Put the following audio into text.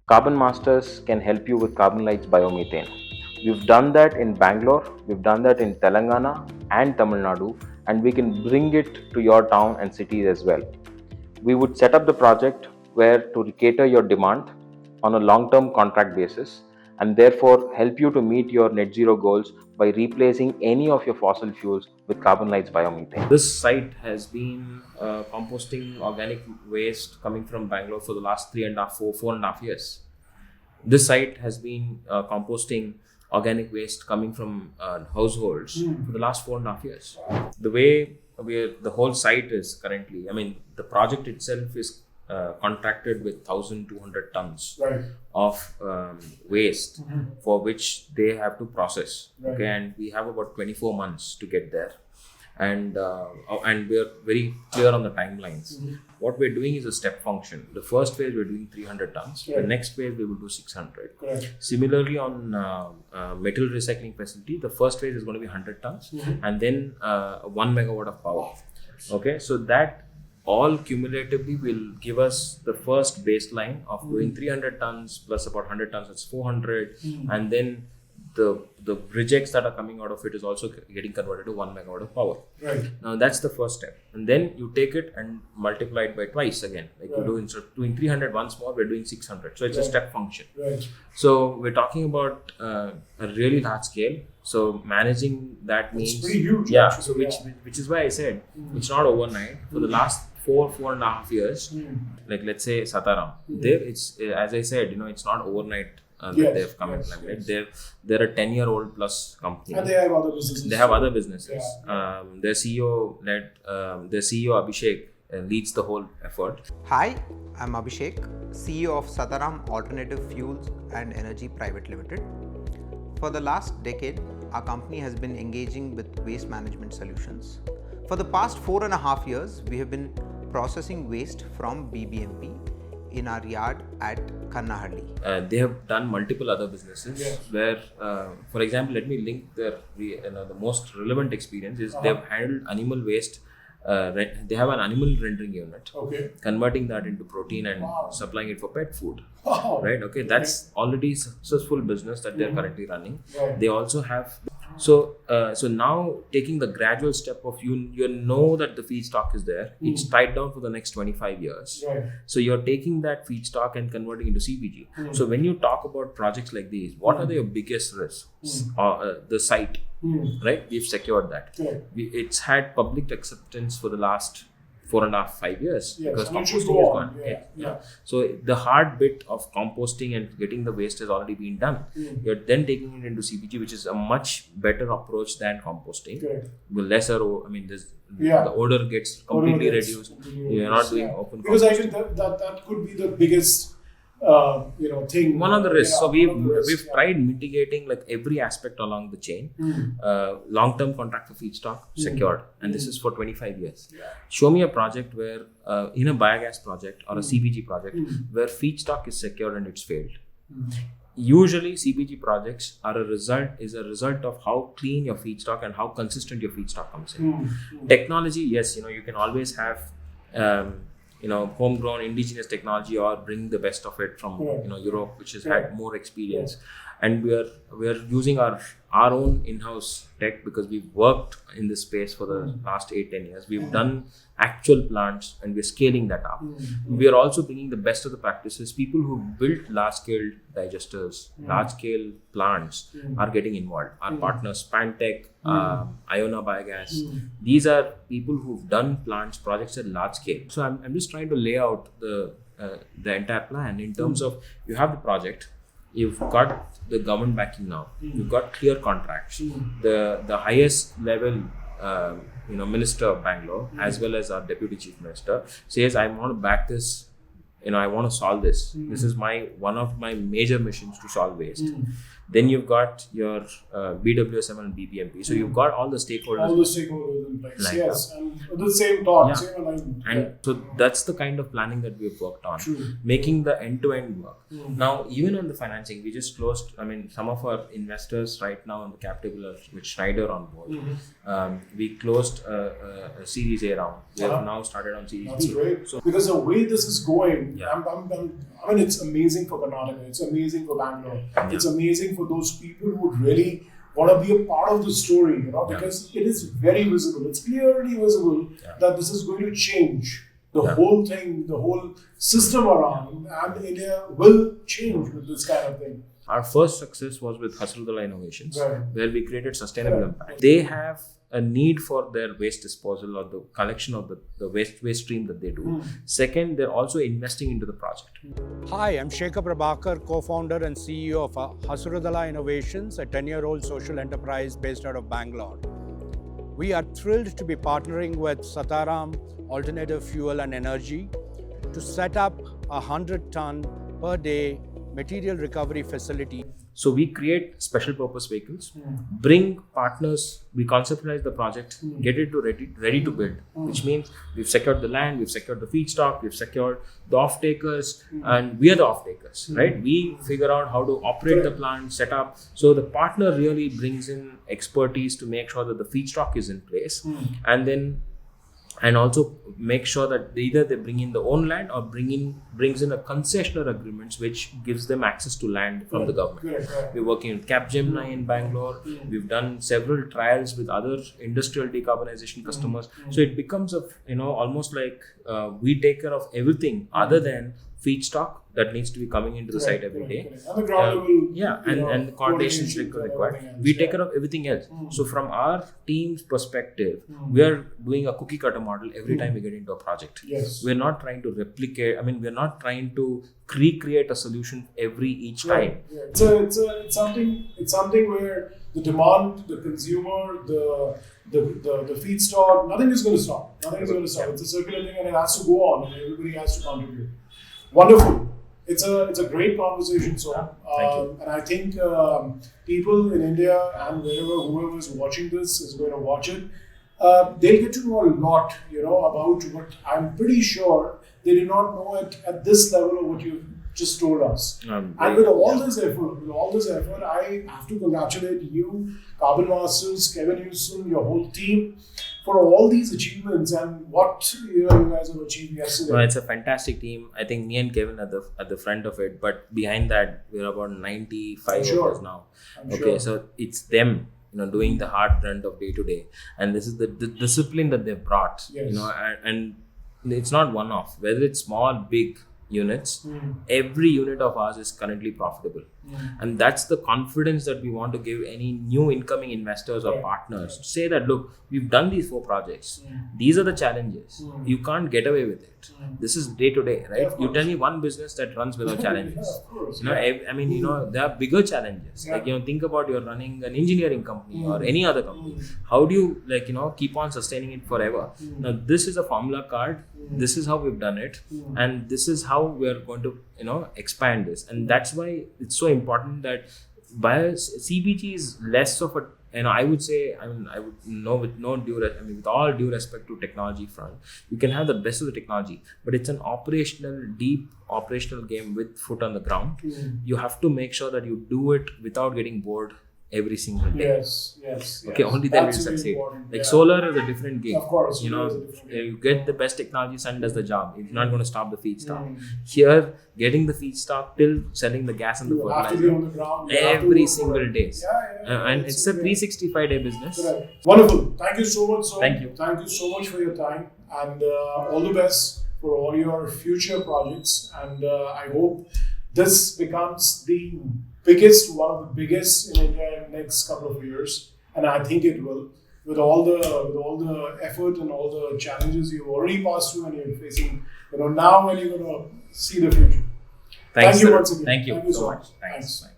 Carbon Masters can help you with Carbonlites biomethane. We've done that in Bangalore, we've done that in Telangana and Tamil Nadu, and we can bring it to your town and cities as well. We would set up the project where to cater your demand on a long-term contract basis and therefore help you to meet your net zero goals by replacing any of your fossil fuels with Carbonlites biomethane. This site has been composting organic waste coming from Bangalore for the last 4.5 years. This site has been composting organic waste coming from households for the last 4.5 years. The way the whole site is currently, the project itself is contracted with 1,200 tons of waste for which they have to process. Okay, and we have about 24 months to get there. And we are very clear on the timelines. What we're doing is a step function. The first phase we're doing 300 tons. The next phase we will do 600. Similarly, on metal recycling facility, the first phase is going to be 100 tons and then 1 megawatt of power. Okay, so that all cumulatively will give us the first baseline of doing 300 tons plus about 100 tons, that's 400, and then the rejects that are coming out of it is also getting converted to 1 megawatt of power. Now that's the first step, and then you take it and multiply it by twice again. Like you do, instead of doing 300 once more, we're doing 600. So it's a step function. So we're talking about a really large scale. So managing that means it's pretty huge. Yeah. Actually. So which is why I said it's not overnight. For the last 4.5 years, like let's say Sataram, it's as I said, it's not overnight. That they've come in, right? They're a 10-year-old plus company. And they have other businesses. Their CEO Abhishek leads the whole effort. Hi, I'm Abhishek, CEO of Sataram Alternative Fuels and Energy Private Limited. For the last decade, our company has been engaging with waste management solutions. For the past 4.5 years, we have been processing waste from BBMP in our yard at Kannahali. They have done multiple other businesses where, for example, let me link the most relevant experience is they've handled animal waste. They have an animal rendering unit, converting that into protein and supplying it for pet food. Right? Okay, that's already successful business that they're currently running. They also have. So now taking the gradual step of you know that the feedstock is there. It's tied down for the next 25 years. So you're taking that feedstock and converting into CBG. So when you talk about projects like these, what are your biggest risks? The site, right? We've secured that. It's had public acceptance for the last 4.5-5 years because composting is gone. So the hard bit of composting and getting the waste has already been done. You're then taking it into CBG, which is a much better approach than composting. With lesser, the odor gets completely reduced. You're not doing open composting. Because I think that could be the biggest thing. One of the risks. So we've tried mitigating like every aspect along the chain. Long-term contract for feedstock secured, and this is for 25 years. Show me a project where in a biogas project or a CBG project where feedstock is secured and it's failed. Usually CBG projects are a result of how clean your feedstock and how consistent your feedstock comes in. Technology, yes, you can always have homegrown indigenous technology or bring the best of it from Europe, which has had more experience. And we are using our own in-house tech because we've worked in this space for the last 8-10 years. We've done actual plants and we're scaling that up. We are also bringing the best of the practices. People who built large-scale digesters, large-scale plants are getting involved. Our partners, Pantech, Iona Biogas, these are people who've done projects at large scale. So I'm just trying to lay out the entire plan in terms of you have the project, you've got the government backing now, you've got clear contracts. The highest level Minister of Bangalore as well as our Deputy Chief Minister says, I want to back this, I want to solve this. This is one of my major missions to solve waste. Then you've got your BWSM and BPMP. So you've got all the stakeholders in place. Yes, and the same thought, same alignment. And so that's the kind of planning that we've worked on, making the end-to-end work. Now, even on the financing, we just closed, some of our investors right now on the cap table are with Schneider on board. We closed a Series A round. We have now started on Series B. That's great. So, because the way this is going, I mean, it's amazing for Karnataka. It's amazing for Bangalore. It's amazing for those people who would really want to be a part of the story, because it is very visible. It's clearly visible that this is going to change the whole thing, the whole system around, and India will change with this kind of thing. Our first success was with Hasrudala Innovations, where we created sustainable impact. They have a need for their waste disposal or the collection of the waste stream that they do. Second, they're also investing into the project. Hi, I'm Shekhar Prabhakar, co-founder and CEO of Hasrudala Innovations, a 10-year-old social enterprise based out of Bangalore. We are thrilled to be partnering with Sataram Alternative Fuel and Energy to set up a 100-ton per day material recovery facility. So we create special purpose vehicles, bring partners, we conceptualize the project, get it to ready to build, which means we've secured the land, we've secured the feedstock, we've secured the off-takers, and we are the off-takers, right? We figure out how to operate the plant, set up. So the partner really brings in expertise to make sure that the feedstock is in place, and also make sure that either they bring in their own land or brings in a concessional agreements which gives them access to land from the government. We're working with Capgemini in Bangalore. We've done several trials with other industrial decarbonization customers. So it becomes almost like we take care of everything other than feedstock that needs to be coming into the site every day. And the ground level, and the coordinations required. We take care of everything else. So from our team's perspective, we are doing a cookie cutter model every time we get into a project. We're not trying to replicate. We're not trying to recreate a solution each time. It's something where the demand, the consumer, the feedstock, nothing is going to stop. It's a circular thing, and it has to go on, and everybody has to contribute. Wonderful. It's a great conversation, Som. And I think people in India and whoever is watching this is going to watch it. They'll get to know a lot, about what I'm pretty sure they did not know it at this level of what you just told us. And with all this effort, I have to congratulate you, Carbon Masters, Kevin Houston, your whole team, for all these achievements and what you guys have achieved yesterday. No, it's a fantastic team. I think me and Kevin at the front of it, but behind that we're about 95 of us now. So it's them, doing the hard grunt of day to day, and this is the discipline that they've brought. And it's not one off. Whether it's small, big units, every unit of ours is currently profitable. And that's the confidence that we want to give any new incoming investors or partners to say that, look, we've done these 4 projects. These are the challenges. You can't get away with it. This is day to day, right? You tell me one business that runs without challenges. There are bigger challenges. Like, think about you're running an engineering company or any other company. How do you, keep on sustaining it forever? Now, this is a formula card. This is how we've done it. And this is how we're going to, expand this. And that's why it's so important that CBG is less of a, I would say, I would know with all due respect to technology front, you can have the best of the technology, but it's an deep operational game with foot on the ground. You have to make sure that you do it without getting bored every single day. Yes. Only then we'll succeed. Solar is a different game. Of course. You get the best technology, sun does the job. It's not going to stop the feedstock. Here, getting the feedstock till selling the gas and the fertilizer. Have to be on the ground. Every single day. And it's a 365-day business. Correct. Wonderful. Thank you so much, Som. Thank you. Thank you so much for your time, and all the best for all your future projects. And I hope this becomes one of the biggest in India in the next couple of years, and I think it will. With all the effort and all the challenges you've already passed through and you're facing, now when you're going to see the future. Thank you sir. once again. Thank you so much. Thanks.